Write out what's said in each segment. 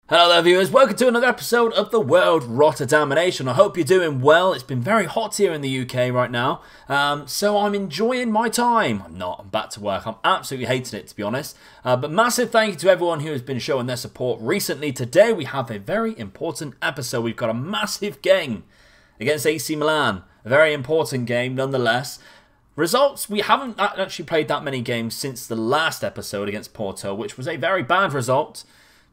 Hello there viewers, welcome to another episode of the World ROTTERDAMINATION. I hope you're doing well. It's been very hot here in the UK right now, so I'm enjoying my time. I'm back to work. I'm absolutely hating it, to be honest. But massive thank you to everyone who has been showing their support recently. Today we have a very important episode. We've got a massive game against AC Milan. A very important game nonetheless. Results, we haven't actually played that many games since the last episode against Porto, which was a very bad result.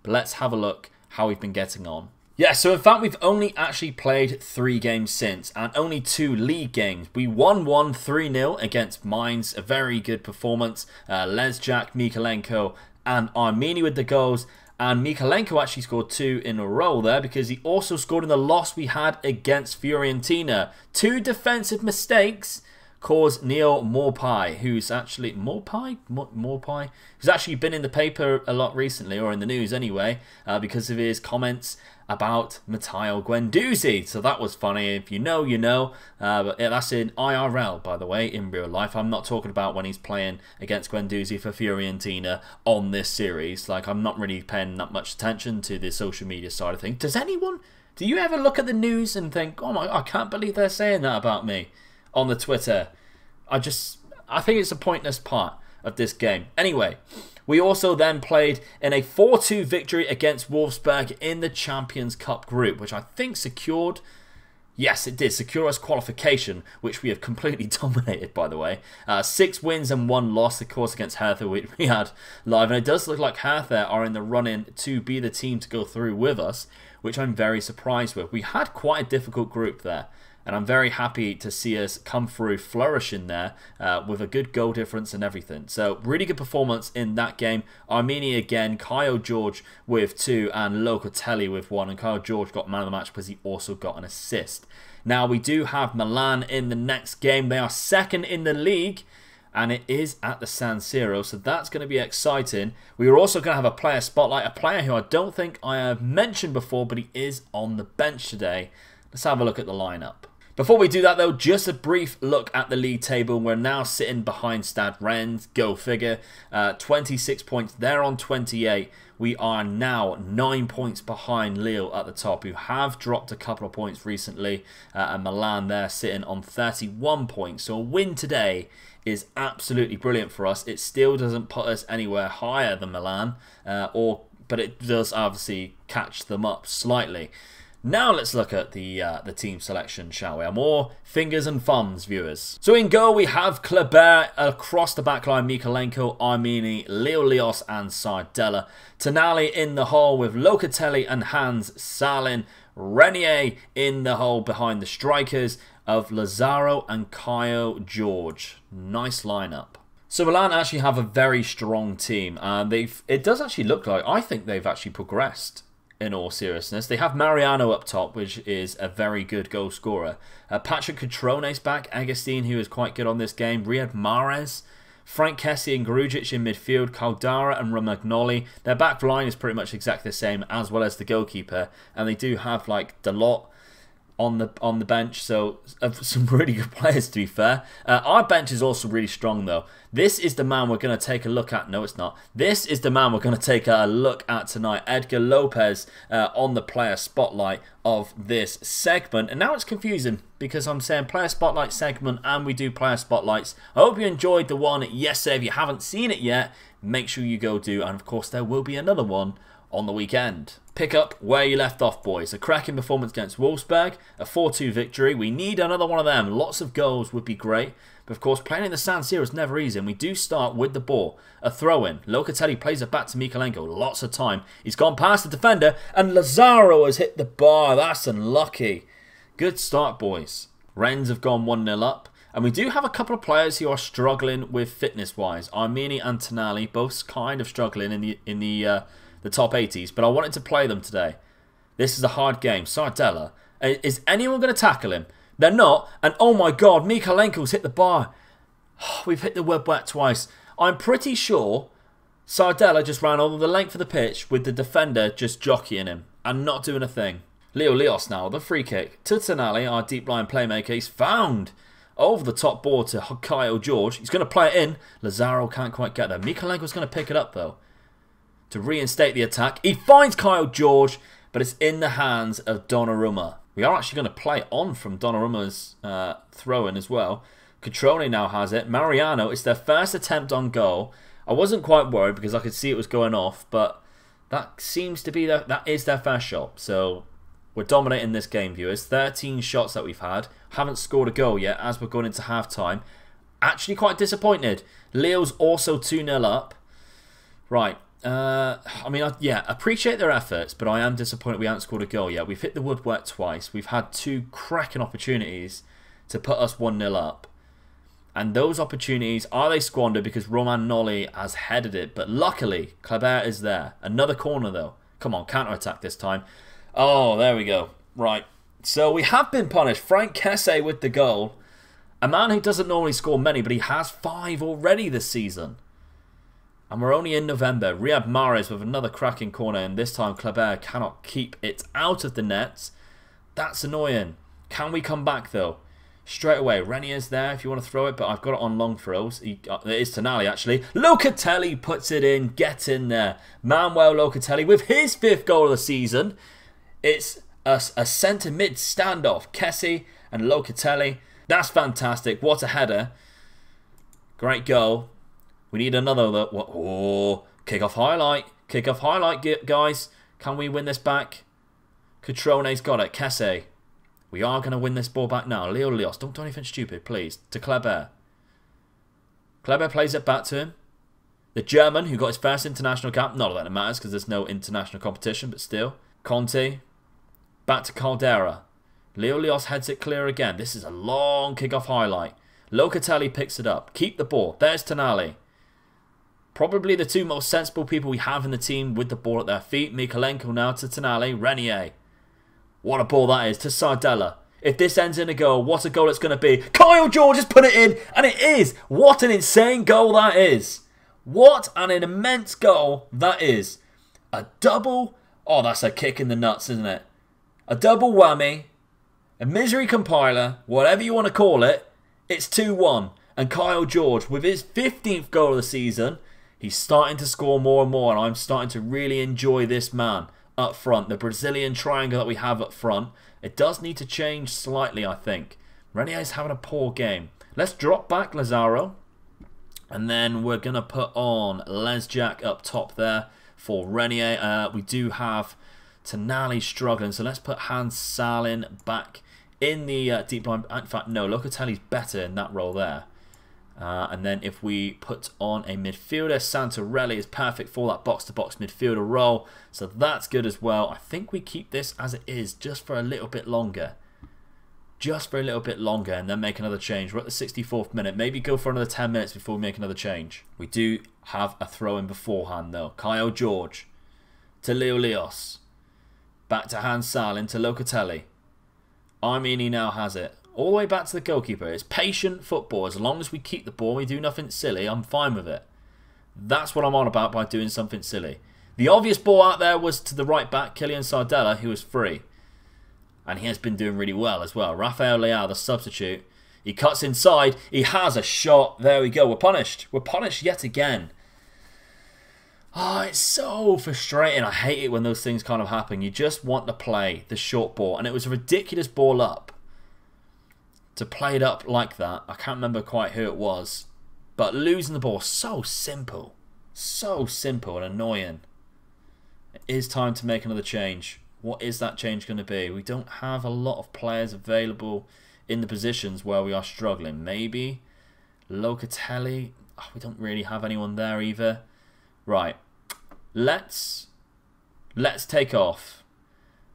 But let's have a look how we've been getting on. Yeah, so in fact, we've only actually played 3 games since, and only 2 league games. We won 3-0 against Mainz, a very good performance. Lesjak, Mikalenko, and Armini with the goals. And Mikalenko actually scored 2 in a row there, because he also scored in the loss we had against Fiorentina. 2 defensive mistakes caused Neil Morpai, who's actually Morpai, who's actually been in the paper a lot recently, or in the news anyway, because of his comments about Matteo Guendouzi. So that was funny. If you know, you know. But yeah, that's in IRL, by the way, in real life. I'm not talking about when he's playing against Guendouzi for Fiorentina on this series. Like, I'm not really paying that much attention to the social media side of things. Do you ever look at the news and think, oh my, I can't believe they're saying that about me on the Twitter? I think it's a pointless part of this game. Anyway, we also then played in a 4-2 victory against Wolfsburg in the Champions Cup group, which I think secured, yes it did, secure us qualification, which we have completely dominated, by the way. 6 wins and 1 loss, of course, against Hertha we had live. And it does look like Hertha are in the run-in to be the team to go through with us, which I'm very surprised with. We had quite a difficult group there. And I'm very happy to see us come through flourishing there with a good goal difference and everything. So, really good performance in that game. Armini again, Kyle George with 2 and Locatelli with 1. And Kyle George got man of the match because he also got an assist. Now, we do have Milan in the next game. They are second in the league. And it is at the San Siro, so that's going to be exciting. We are also going to have a player spotlight. A player who I don't think I have mentioned before, but he is on the bench today. Let's have a look at the lineup. Before we do that though, just a brief look at the league table. We're now sitting behind Stade Rennes, go figure. 26 points, they're on 28. We are now 9 points behind Lille at the top, who have dropped a couple of points recently. And Milan there sitting on 31 points. So a win today is absolutely brilliant for us. It still doesn't put us anywhere higher than Milan, but it does obviously catch them up slightly. Now let's look at the team selection, shall we? More fingers and thumbs, viewers. So in goal we have Kleber, across the backline Mikalenko, Armini, Leo Leos and Sardella. Tonali in the hole with Locatelli and Hans Salin. Renier in the hole behind the strikers of Lazaro and Kyle George. Nice lineup. So Milan actually have a very strong team. It does actually look like, I think they've actually progressed. In all seriousness, they have Mariano up top, which is a very good goal scorer. Patrick Catrone's back, Agustin, who is quite good on this game, Riyad Mahrez, Frank Kessie and Grujic in midfield, Caldara and Romagnoli. Their back line is pretty much exactly the same, as well as the goalkeeper, and they do have like Dalot on the bench, so some really good players, to be fair. Our bench is also really strong though. This is the man we're going to take a look at. No, it's not. This is the man we're going to take a look at tonight. Edgar Lopez on the player spotlight of this segment. And now it's confusing because I'm saying player spotlight segment and we do player spotlights. I hope you enjoyed the one yesterday. If you haven't seen it yet, make sure you go do. And of course there will be another one on the weekend. Pick up where you left off, boys. A cracking performance against Wolfsburg, a 4-2 victory. We need another one of them. Lots of goals would be great. But of course, playing in the San Siro is never easy, and we do start with the ball. A throw-in. Locatelli plays it back to Mikalenko. Lots of time. He's gone past the defender, and Lazaro has hit the bar. That's unlucky. Good start, boys. Rennes have gone 1-0 up. And we do have a couple of players who are struggling with fitness-wise. Armini and Tonali, both kind of struggling in the top 80s, but I wanted to play them today. This is a hard game. Sardella. Is anyone going to tackle him? They're not. And oh my god, Mikalenko's hit the bar. We've hit the web wet twice. I'm pretty sure Sardella just ran all the length of the pitch with the defender just jockeying him and not doing a thing. Leo Leos now, the free kick to Tonali, our deep line playmaker. He's found over the top ball to Kyle George. He's going to play it in. Lazaro can't quite get there. Mikalenko's going to pick it up though. to reinstate the attack. He finds Kyle George, but it's in the hands of Donnarumma. We are actually going to play on from Donnarumma's throw-in as well. Catrone now has it. Mariano, it's their first attempt on goal. I wasn't quite worried because I could see it was going off, but that seems to be that is their first shot. So we're dominating this game, viewers. 13 shots that we've had. Haven't scored a goal yet as we're going into half-time. Actually quite disappointed. Leo's also 2-0 up. Right. I mean, yeah, appreciate their efforts, but I am disappointed we haven't scored a goal yet. We've hit the woodwork twice. We've had 2 cracking opportunities to put us 1-0 up. And those opportunities, are they squandered because Roman Nolly has headed it? But luckily, Kleber is there. Another corner, though. Come on, counter-attack this time. Oh, there we go. Right. So we have been punished. Frank Kesse with the goal. A man who doesn't normally score many, but he has 5 already this season. And we're only in November. Riyad Mahrez with another cracking corner. And this time, Kleber cannot keep it out of the nets. That's annoying. Can we come back, though? Straight away, Renier's there if you want to throw it, but I've got it on long throws. It is Tonali, actually. Locatelli puts it in. Get in there. Manuel Locatelli with his 5th goal of the season. It's a centre-mid standoff. Kessie and Locatelli. That's fantastic. What a header. Great goal. We need another. Oh, kick-off highlight. Kick-off highlight, guys. Can we win this back? Catrone's got it. Kessie. We are going to win this ball back now. Leo Leos, don't do anything stupid, please. To Kleber. Kleber plays it back to him. The German, who got his first international cap. Not that it matters because there's no international competition, but still. Conte. Back to Caldera. Leo Leos heads it clear again. This is a long kick-off highlight. Locatelli picks it up. Keep the ball. There's Tonali. Probably the 2 most sensible people we have in the team with the ball at their feet. Mikolenko now to Tonali. Renier. What a ball that is to Sardella. If this ends in a goal, what a goal it's going to be. Kyle George has put it in, and it is. What an insane goal that is. What an immense goal that is. A double. Oh, that's a kick in the nuts, isn't it? A double whammy. A misery compiler. Whatever you want to call it. It's 2-1. And Kyle George, with his 15th goal of the season, he's starting to score more and more, and I'm starting to really enjoy this man. Up front, the Brazilian triangle that we have up front, it does need to change slightly, I think. Renier's having a poor game. Let's drop back Lazaro, and then we're going to put on Lesjak up top there for Renier. We do have Tonali struggling, so let's put Hans Salin back in the deep line. In fact, no, Locatelli's better in that role there. And then if we put on a midfielder, Santarelli is perfect for that box-to-box midfielder role. So that's good as well. I think we keep this as it is just for a little bit longer. Just for a little bit longer and then make another change. We're at the 64th minute. Maybe go for another 10 minutes before we make another change. We do have a throw-in beforehand though. Kyle George to Leo Leos. Back to Hans Salin to Locatelli. Armini now has it. All the way back to the goalkeeper. It's patient football. As long as we keep the ball, we do nothing silly, I'm fine with it. That's what I'm on about by doing something silly. The obvious ball out there was to the right back, Kylian Sardella, who was free. And he has been doing really well as well. Rafael Leao, the substitute. He cuts inside. He has a shot. There we go. We're punished. We're punished yet again. Oh, it's so frustrating. I hate it when those things kind of happen. You just want to play the short ball. And it was a ridiculous ball up. To play it up like that. I can't remember quite who it was. But losing the ball, so simple. So simple and annoying. It is time to make another change. What is that change going to be? We don't have a lot of players available in the positions where we are struggling. Maybe Locatelli. Oh, we don't really have anyone there either. Right. Let's take off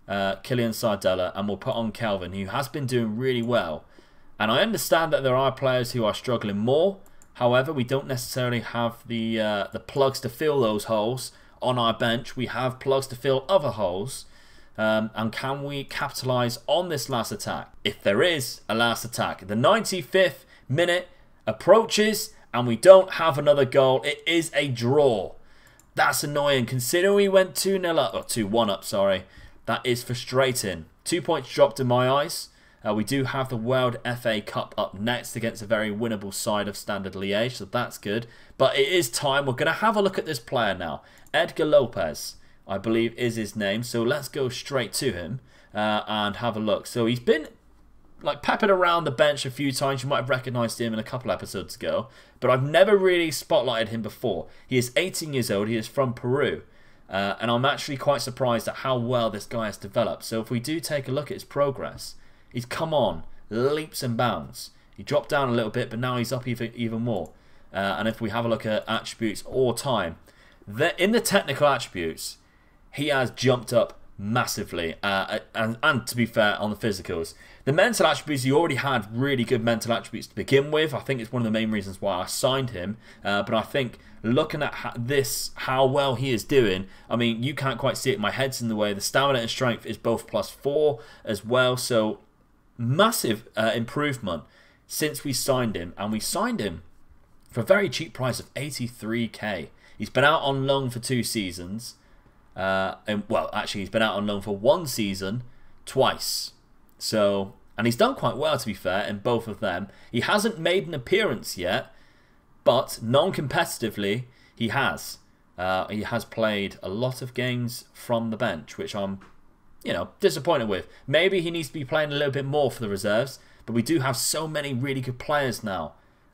Kylian Sardella and we'll put on Calvin, who has been doing really well. And I understand that there are players who are struggling more. However, we don't necessarily have the plugs to fill those holes on our bench. We have plugs to fill other holes. And can we capitalise on this last attack? If there is a last attack. The 95th minute approaches and we don't have another goal. It is a draw. That's annoying. Considering we went 2-0 up, or 2-1 up, sorry. That is frustrating. 2 points dropped in my eyes. We do have the World FA Cup up next against a very winnable side of Standard Liège, so that's good. But it is time. We're going to have a look at this player now. Edgar Lopez, I believe, is his name. So let's go straight to him and have a look. So he's been like peppered around the bench a few times. You might have recognised him in a couple episodes ago, but I've never really spotlighted him before. He is 18 years old. He is from Peru. And I'm actually quite surprised at how well this guy has developed. So if we do take a look at his progress, he's come on leaps and bounds. He dropped down a little bit, but now he's up even more. And if we have a look at attributes all time, in the technical attributes, he has jumped up massively. And to be fair, on the physicals. The mental attributes, he already had really good mental attributes to begin with. I think it's one of the main reasons why I signed him. But I think looking at how well he is doing, I mean, you can't quite see it. My head's in the way. The stamina and strength is both +4 as well. So massive improvement since we signed him. And we signed him for a very cheap price of 83k. He's been out on loan for 2 seasons. Well, actually, he's been out on loan for 1 season twice. So, and he's done quite well, to be fair, in both of them. He hasn't made an appearance yet, but non-competitively, he has. He has played a lot of games from the bench, which I'm, disappointed with. Maybe he needs to be playing a little bit more for the reserves, but we do have so many really good players now.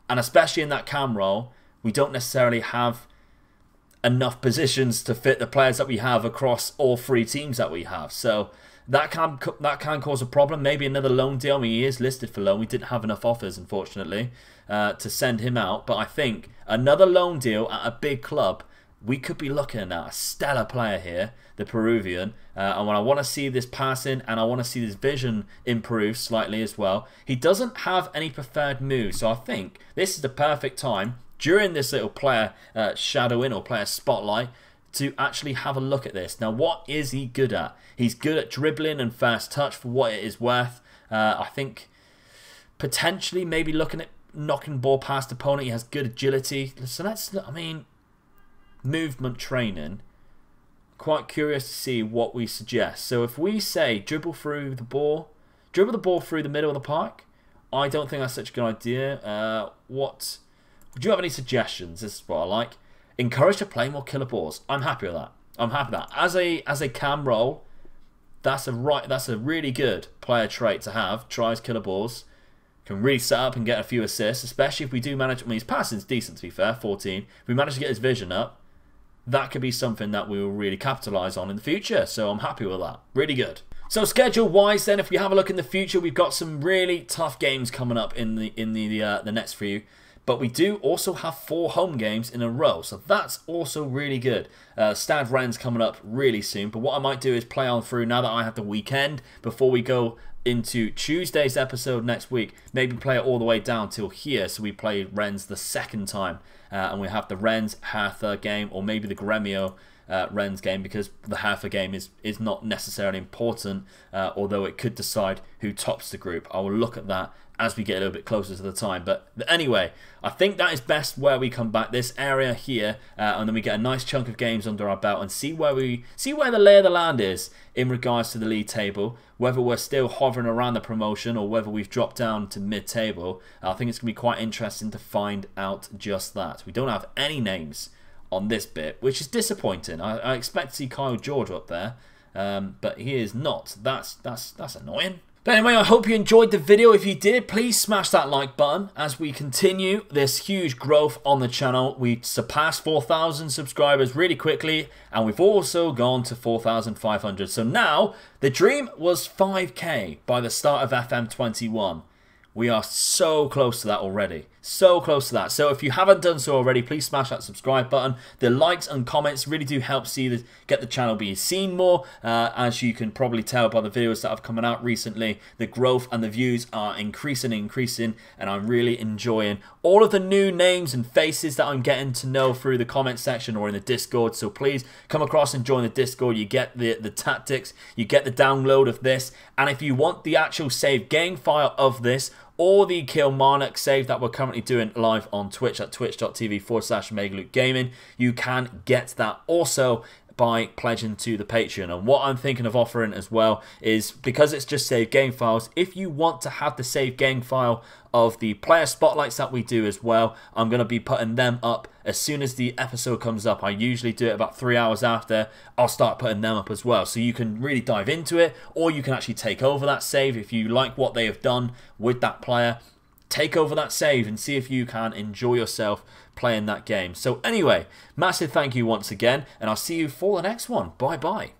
And especially in that cam role, we don't necessarily have enough positions to fit the players that we have across all 3 teams that we have. So that can cause a problem. Maybe another loan deal. I mean, he is listed for loan. We didn't have enough offers, unfortunately, to send him out. But I think another loan deal at a big club, we could be looking at a stellar player here, the Peruvian. And when I want to see this passing and I want to see this vision improve slightly as well. He doesn't have any preferred moves. So I think this is the perfect time during this little player shadowing or player spotlight to actually have a look at this. Now, what is he good at? He's good at dribbling and first touch for what it is worth. I think potentially maybe looking at knocking ball past opponent. He has good agility. So I mean, movement training. Quite curious to see what we suggest. So if we say dribble the ball through the middle of the park, I don't think that's such a good idea. Do you have any suggestions? This is what I like. Encourage to play more killer balls. I'm happy with that. I'm happy with that. As a cam role, that's a really good player trait to have. Tries killer balls. Can really set up and get a few assists, especially if we do manage. I mean, his passing's decent, to be fair, 14. If we manage to get his vision up, that could be something that we will really capitalise on in the future. So I'm happy with that. Really good. So schedule-wise, then, if we have a look in the future, we've got some really tough games coming up in the next few. But we do also have 4 home games in a row, so that's also really good. Stade Rennes coming up really soon, but what I might do is play on through now that I have the weekend before we go into Tuesday's episode next week. Maybe play it all the way down till here, so we play Rennes the 2nd time, and we have the Rennes Hertha game, or maybe the Gremio Rennes game, because the Hertha game is not necessarily important, although it could decide who tops the group. I will look at that as we get a little bit closer to the time. But anyway, I think that is best where we come back, this area here, and then we get a nice chunk of games under our belt and see where the lay of the land is in regards to the league table, whether we're still hovering around the promotion or whether we've dropped down to mid-table. I think it's going to be quite interesting to find out just that. We don't have any names on this bit, which is disappointing. I expect to see Kyle George up there, but he is not. That's annoying. But anyway, I hope you enjoyed the video. If you did, please smash that like button as we continue this huge growth on the channel. We surpassed 4,000 subscribers really quickly, and we've also gone to 4,500. So now, the dream was 5k by the start of FM21. We are so close to that already. So close to that. So if you haven't done so already, please smash that subscribe button. The likes and comments really do help get the channel being seen more. As you can probably tell by the videos that have come out recently, the growth and the views are increasing and increasing, and I'm really enjoying all of the new names and faces that I'm getting to know through the comment section or in the Discord. So please come across and join the Discord. You get the tactics, you get the download of this, and if you want the actual save game file of this, or the Kilmarnock save that we're currently doing live on Twitch at twitch.tv/MegaLukeGaming, you can get that also by pledging to the Patreon. And what I'm thinking of offering as well is, because it's just saved game files, if you want to have the saved game file of the player spotlights that we do as well, I'm going to be putting them up as soon as the episode comes up. I usually do it about 3 hours after. I'll start putting them up as well, so you can really dive into it, or you can actually take over that save if you like what they have done with that player. Take over that save and see if you can enjoy yourself playing that game. So anyway, massive thank you once again, and I'll see you for the next one. Bye bye.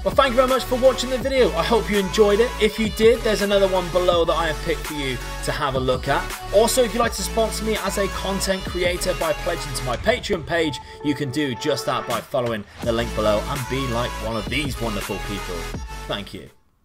Well, thank you very much for watching the video. I hope you enjoyed it. If you did, there's another one below that I have picked for you to have a look at. Also, if you'd like to sponsor me as a content creator by pledging to my Patreon page, you can do just that by following the link below and be like one of these wonderful people. Thank you.